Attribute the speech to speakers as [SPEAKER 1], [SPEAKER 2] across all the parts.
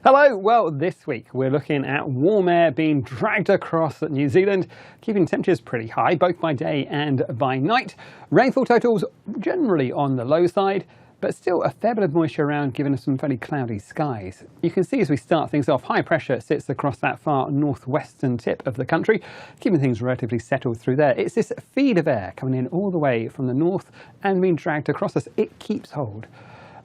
[SPEAKER 1] Hello, well this week we're looking at warm air being dragged across New Zealand, keeping temperatures pretty high both by day and by night. Rainfall totals generally on the low side, but still a fair bit of moisture around, giving us some fairly cloudy skies. You can see as we start things off, high pressure sits across that far northwestern tip of the country, keeping things relatively settled through there. It's this feed of air coming in all the way from the north and being dragged across us. It keeps hold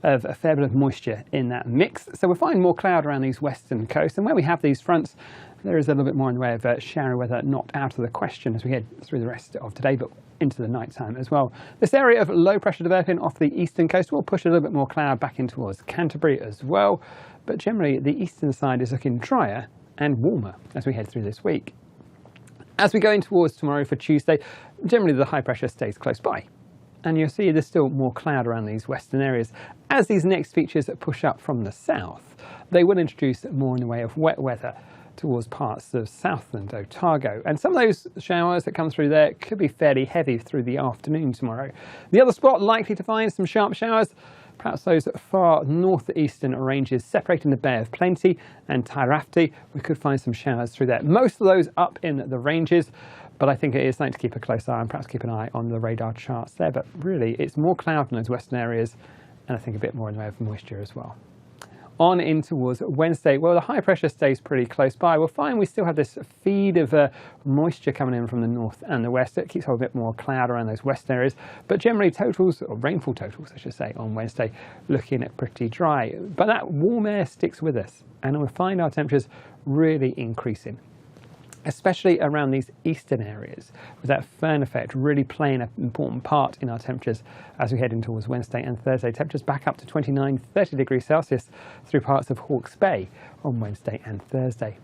[SPEAKER 1] of a fair bit of moisture in that mix. So we'll find more cloud around these western coasts, and where we have these fronts, there is a little bit more in the way of showery weather not out of the question as we head through the rest of today, but into the night time as well. This area of low pressure developing off the eastern coast will push a little bit more cloud back in towards Canterbury as well, but generally the eastern side is looking drier and warmer as we head through this week. As we go in towards tomorrow for Tuesday, generally the high pressure stays close by. And you'll see there's still more cloud around these western areas. As these next features push up from the south, they will introduce more in the way of wet weather towards parts of Southland, Otago. And some of those showers that come through there could be fairly heavy through the afternoon tomorrow. The other spot likely to find some sharp showers, perhaps those far northeastern ranges separating the Bay of Plenty and Tairafti. We could find some showers through there. Most of those up in the ranges, but I think it is something to keep a close eye on, perhaps keep an eye on the radar charts there. But really, it's more cloud in those western areas, and I think a bit more in the way of moisture as well. On in towards Wednesday, well, the high pressure stays pretty close by. We'll find we still have this feed of moisture coming in from the north and the west. It keeps a bit more cloud around those western areas, but generally totals, or rainfall totals, I should say, on Wednesday, looking at pretty dry. But that warm air sticks with us, and we'll find our temperatures really increasing, especially around these eastern areas, with that Föhn effect really playing an important part in our temperatures as we head in towards Wednesday and Thursday. Temperatures back up to 29, 30 degrees Celsius through parts of Hawke's Bay on Wednesday and Thursday.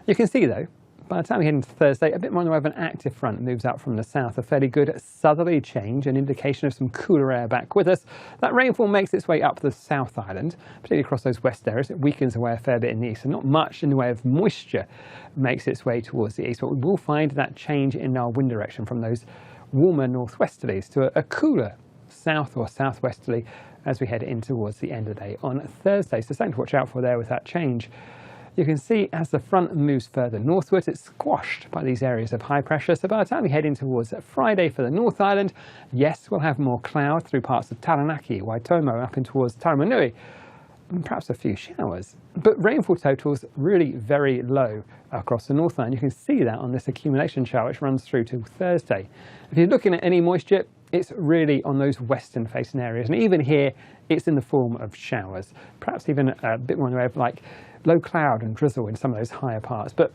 [SPEAKER 1] You can see though, by the time we head into Thursday, a bit more in the way of an active front moves out from the south, a fairly good southerly change, an indication of some cooler air back with us. That rainfall makes its way up the South Island, particularly across those west areas. It weakens away a fair bit in the east, and not much in the way of moisture makes its way towards the east, but we will find that change in our wind direction from those warmer northwesterlies to a cooler south or southwesterly as we head in towards the end of the day on Thursday. So something to watch out for there with that change. You can see as the front moves further northwards, it's squashed by these areas of high pressure. So by the time we head in towards Friday for the North Island, yes, we'll have more cloud through parts of Taranaki, Waitomo, up in towards Taramanui, and perhaps a few showers. But rainfall totals really very low across the North Island. You can see that on this accumulation chart, which runs through to Thursday. If you're looking at any moisture, it's really on those western facing areas. And even here, it's in the form of showers, perhaps even a bit more in the way of like low cloud and drizzle in some of those higher parts. But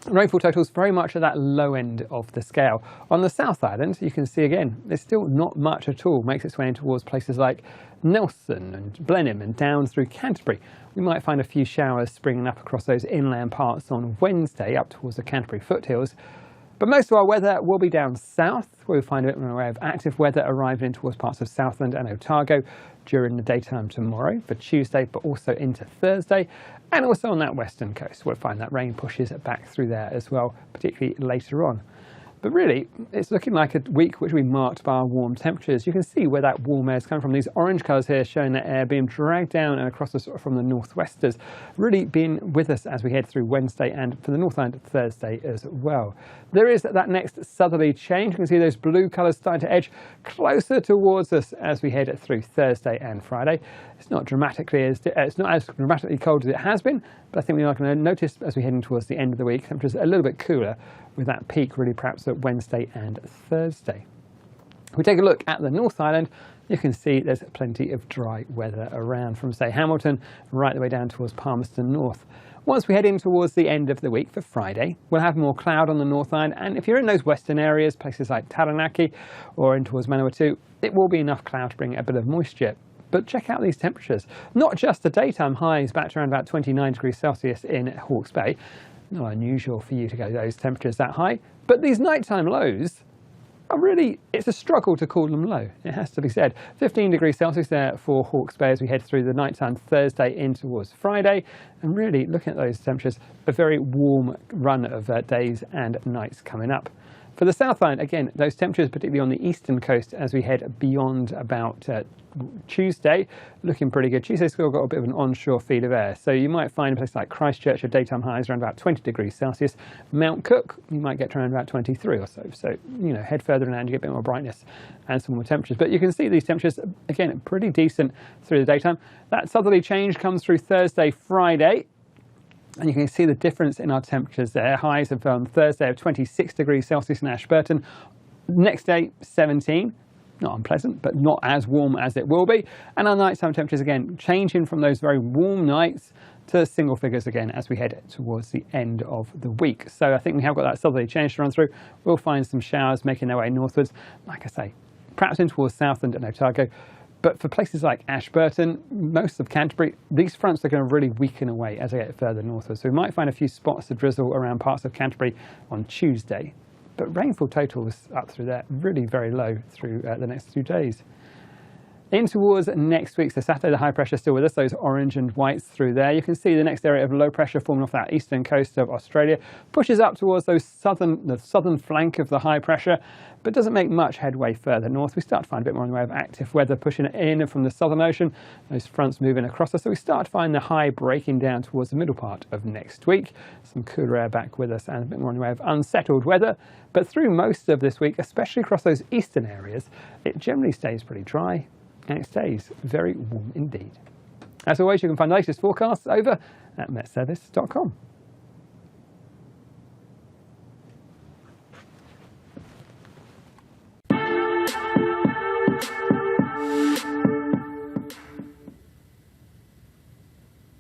[SPEAKER 1] rainfall totals very much at that low end of the scale. On the South Island, you can see again, there's still not much at all. Makes its way in towards places like Nelson and Blenheim and down through Canterbury. We might find a few showers springing up across those inland parts on Wednesday up towards the Canterbury foothills. But most of our weather will be down south, where we'll find a bit more of active weather arriving in towards parts of Southland and Otago during the daytime tomorrow for Tuesday, but also into Thursday. And also on that western coast, we'll find that rain pushes back through there as well, particularly later on. But really, it's looking like a week which will be marked by our warm temperatures. You can see where that warm air is coming from. These orange colours here showing that air being dragged down and across us from the northwesters, really being with us as we head through Wednesday and for the North Island Thursday as well. There is that next southerly change. You can see those blue colours starting to edge closer towards us as we head through Thursday and Friday. It's not as dramatically cold as it has been, but I think we are going to notice as we head in towards the end of the week, temperatures a little bit cooler, with that peak really perhaps at Wednesday and Thursday. If we take a look at the North Island, you can see there's plenty of dry weather around from, say, Hamilton right the way down towards Palmerston North. Once we head in towards the end of the week for Friday, we'll have more cloud on the North Island, and if you're in those western areas, places like Taranaki or in towards Manawatu, it will be enough cloud to bring a bit of moisture. But check out these temperatures. Not just the daytime highs back to around about 29 degrees Celsius in Hawke's Bay. Not unusual for you to go those temperatures that high, but these nighttime lows are really, it's a struggle to call them low, it has to be said. 15 degrees Celsius there for Hawke's Bay as we head through the nighttime Thursday in towards Friday, and really looking at those temperatures, a very warm run of days and nights coming up. For the Southland, again, those temperatures, particularly on the eastern coast as we head beyond about Tuesday, looking pretty good. Tuesday's still got a bit of an onshore feed of air, so you might find a place like Christchurch your daytime highs around about 20 degrees Celsius. Mount Cook, you might get to around about 23 or so. So, you know, head further inland, you get a bit more brightness and some more temperatures. But you can see these temperatures, again, pretty decent through the daytime. That southerly change comes through Thursday, Friday. And you can see the difference in our temperatures there. Highs of Thursday of 26 degrees Celsius in Ashburton. Next day, 17. Not unpleasant, but not as warm as it will be. And our nighttime temperatures, again, changing from those very warm nights to single figures again as we head towards the end of the week. So I think we have got that southerly change to run through. We'll find some showers making their way northwards. Like I say, perhaps in towards Southland and Otago. But for places like Ashburton, most of Canterbury, these fronts are going to really weaken away as they get further northwards. So we might find a few spots of drizzle around parts of Canterbury on Tuesday. But rainfall totals up through there, really very low through the next 2 days. In towards next week, so Saturday, the high pressure still with us, those orange and whites through there. You can see the next area of low pressure forming off that eastern coast of Australia, pushes up towards the southern flank of the high pressure, but doesn't make much headway further north. We start to find a bit more in the way of active weather pushing in from the Southern Ocean, those fronts moving across us. So we start to find the high breaking down towards the middle part of next week. Some cooler air back with us and a bit more in the way of unsettled weather. But through most of this week, especially across those eastern areas, it generally stays pretty dry. And it stays very warm indeed. As always, you can find the latest forecasts over at metservice.com.